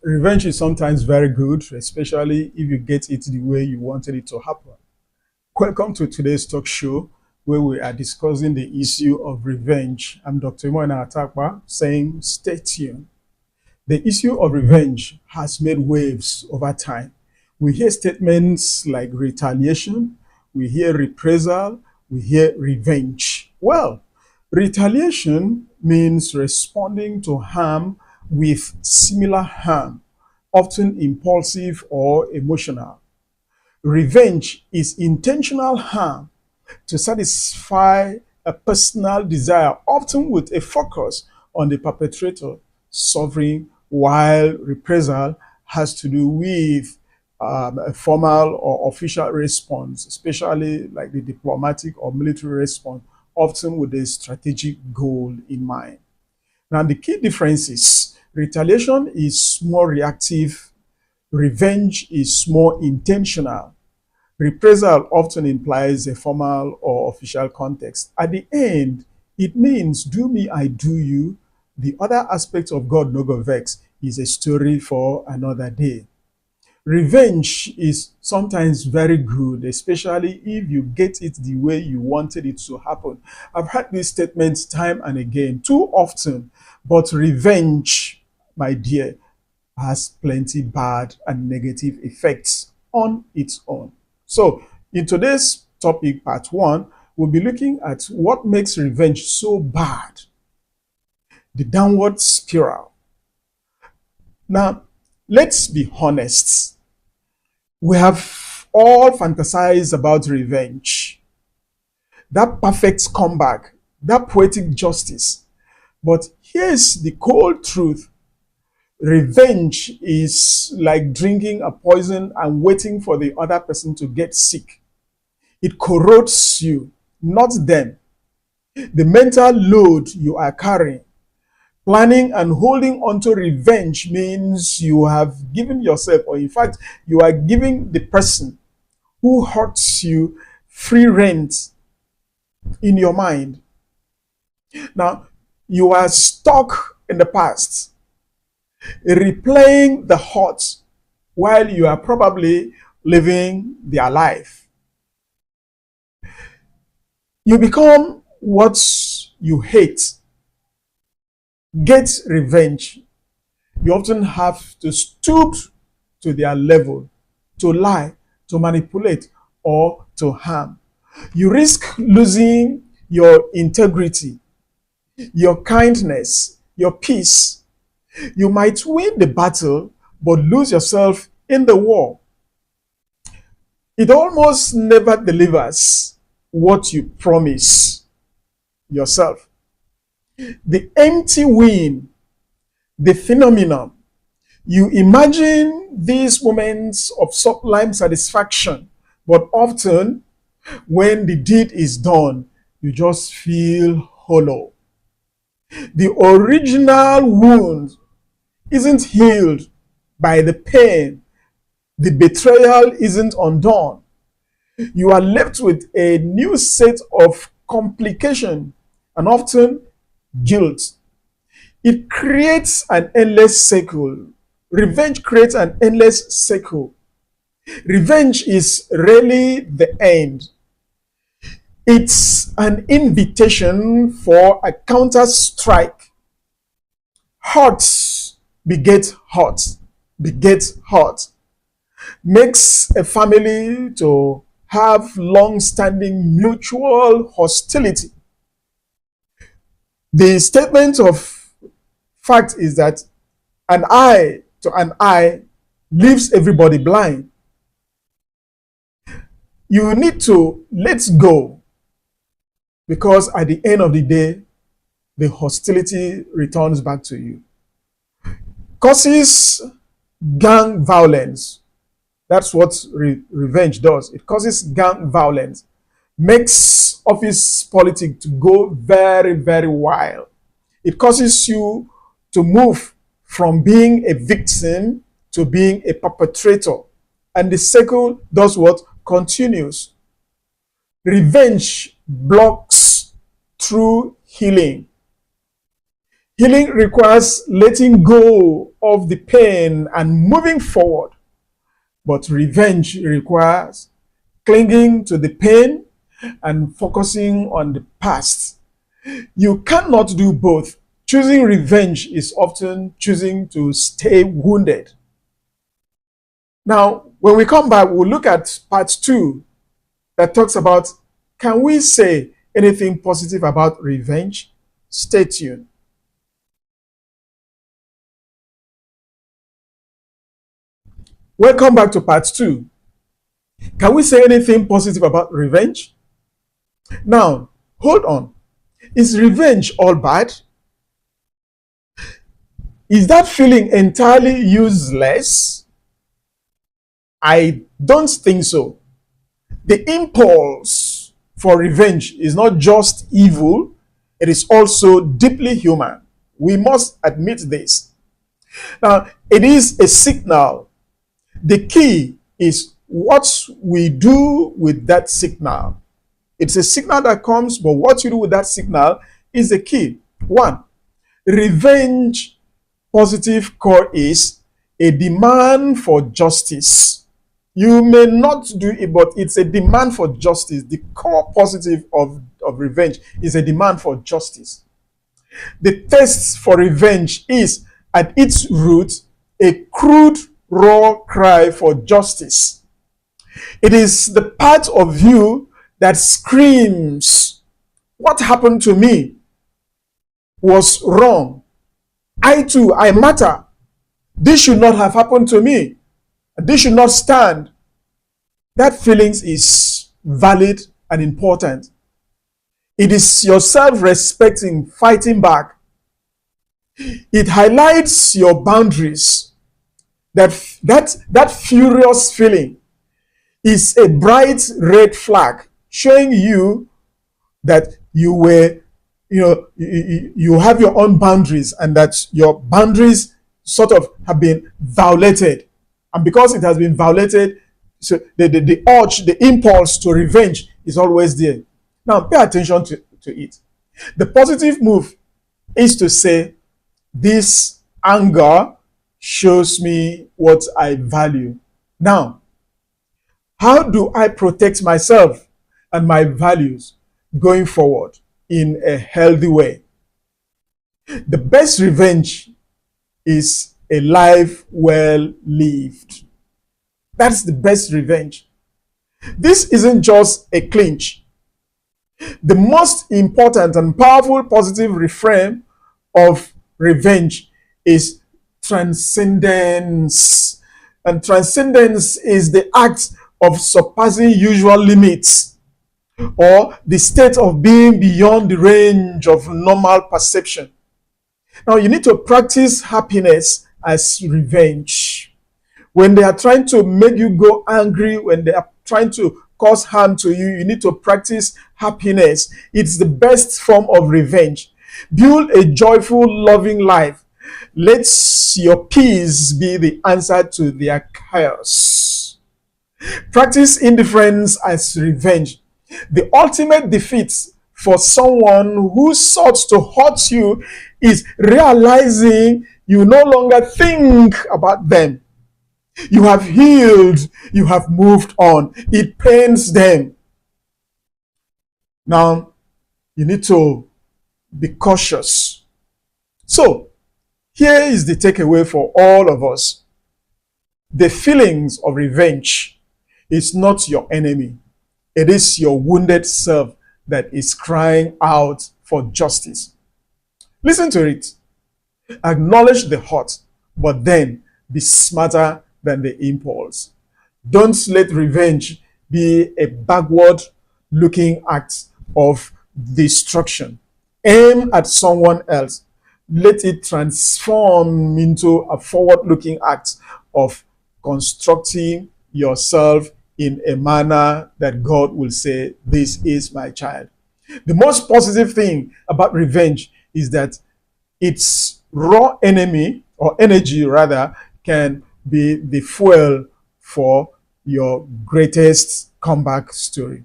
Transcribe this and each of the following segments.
Revenge is sometimes very good, especially if you get it the way you wanted it to happen. Welcome to today's talk show where we are discussing the issue of revenge. I'm Dr. Moina Atakwa saying stay tuned. The issue of revenge has made waves over time. We hear statements like retaliation, we hear reprisal, we hear revenge. Well, retaliation means responding to harm with similar harm, often impulsive or emotional. Revenge is intentional harm to satisfy a personal desire, often with a focus on the perpetrator suffering, while reprisal has to do with a formal or official response, especially like the diplomatic or military response, often with a strategic goal in mind. Now, the key difference is retaliation is more reactive, revenge is more intentional. Reprisal often implies a formal or official context. At the end, it means do me, I do you. The other aspect of God no go vex is a story for another day. Revenge is sometimes very good, especially if you get it the way you wanted it to happen. I've heard these statements time and again, too often, but revenge, my dear, has plenty bad and negative effects on its own. So, in today's topic, part one, we'll be looking at what makes revenge so bad, the downward spiral. Now, let's be honest. We have all fantasized about revenge, that perfect comeback, that poetic justice. But here's the cold truth. Revenge is like drinking a poison and waiting for the other person to get sick. It corrodes you, not them. The mental load you are carrying. Planning and holding on to revenge means you have given yourself, or in fact, you are giving the person who hurts you free rent in your mind. Now, you are stuck in the past, replaying the hurt while you are probably living their life. You become what you hate. Get revenge. You often have to stoop to their level, to lie, to manipulate, or to harm. You risk losing your integrity, your kindness, your peace. You might win the battle, but lose yourself in the war. It almost never delivers what you promise yourself. The empty win, the phenomenon. You imagine these moments of sublime satisfaction, but often when the deed is done, you just feel hollow. The original wound isn't healed by the pain. The betrayal isn't undone. You are left with a new set of complications and often guilt. It creates an endless cycle. Revenge creates an endless cycle. Revenge is really the end. It's an invitation for a counter strike. Hurt begets hurt, begets hurt. Makes a family to have long-standing mutual hostility. The statement of fact is that an eye to an eye leaves everybody blind. You need to let go, because at the end of the day, the hostility returns back to you. Causes gang violence. That's what revenge does. It causes gang violence. Makes office politics to go very, very wild. It causes you to move from being a victim to being a perpetrator. And the cycle does what? Continues. Revenge blocks true healing. Healing requires letting go of the pain and moving forward, but revenge requires clinging to the pain and focusing on the past. You cannot do both. Choosing revenge is often choosing to stay wounded. Now, when we come back, we'll look at part two that talks about, can we say anything positive about revenge? Stay tuned. Welcome back to part two. Can we say anything positive about revenge? Now, hold on. Is revenge all bad? Is that feeling entirely useless? I don't think so. The impulse for revenge is not just evil, it is also deeply human. We must admit this. Now, it is a signal. The key is what we do with that signal. It's a signal that comes, but what you do with that signal is the key. One, revenge positive core is a demand for justice. You may not do it, but it's a demand for justice. The core positive of revenge is a demand for justice. The thirst for revenge is, at its root, a crude, raw cry for justice. It is the part of you that screams, what happened to me was wrong. I too, I matter. This should not have happened to me. This should not stand. That feeling is valid and important. It is your self-respecting fighting back. It highlights your boundaries. That furious feeling is a bright red flag showing you that you have your own boundaries and that your boundaries sort of have been violated. And because it has been violated, so the urge, the impulse to revenge is always there. Now, pay attention to it. The positive move is to say, this anger shows me what I value. Now, how do I protect myself and my values going forward in a healthy way? The best revenge is a life well lived. That's the best revenge. This isn't just a clinch. The most important and powerful positive refrain of revenge is transcendence. And transcendence is the act of surpassing usual limits, or the state of being beyond the range of normal perception. Now, you need to practice happiness as revenge. When they are trying to make you go angry, when they are trying to cause harm to you, you need to practice happiness. It's the best form of revenge. Build a joyful, loving life. Let your peace be the answer to their chaos. Practice indifference as revenge. The ultimate defeat for someone who sought to hurt you is realizing you no longer think about them. You have healed. You have moved on. It pains them. Now, you need to be cautious. So, here is the takeaway for all of us. The feelings of revenge is not your enemy. It is your wounded self that is crying out for justice. Listen to it. Acknowledge the hurt, but then be smarter than the impulse. Don't let revenge be a backward-looking act of destruction. Aim at someone else. Let it transform into a forward-looking act of constructing yourself in a manner that God will say, this is my child. The most positive thing about revenge is that its raw enemy, or energy rather, can be the fuel for your greatest comeback story.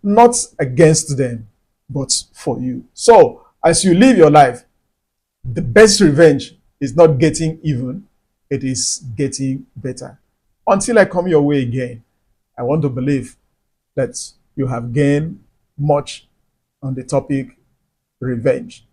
Not against them, but for you. So, as you live your life, The best revenge is not getting even, it is getting better. Until I come your way again, I want to believe that you have gained much on the topic revenge.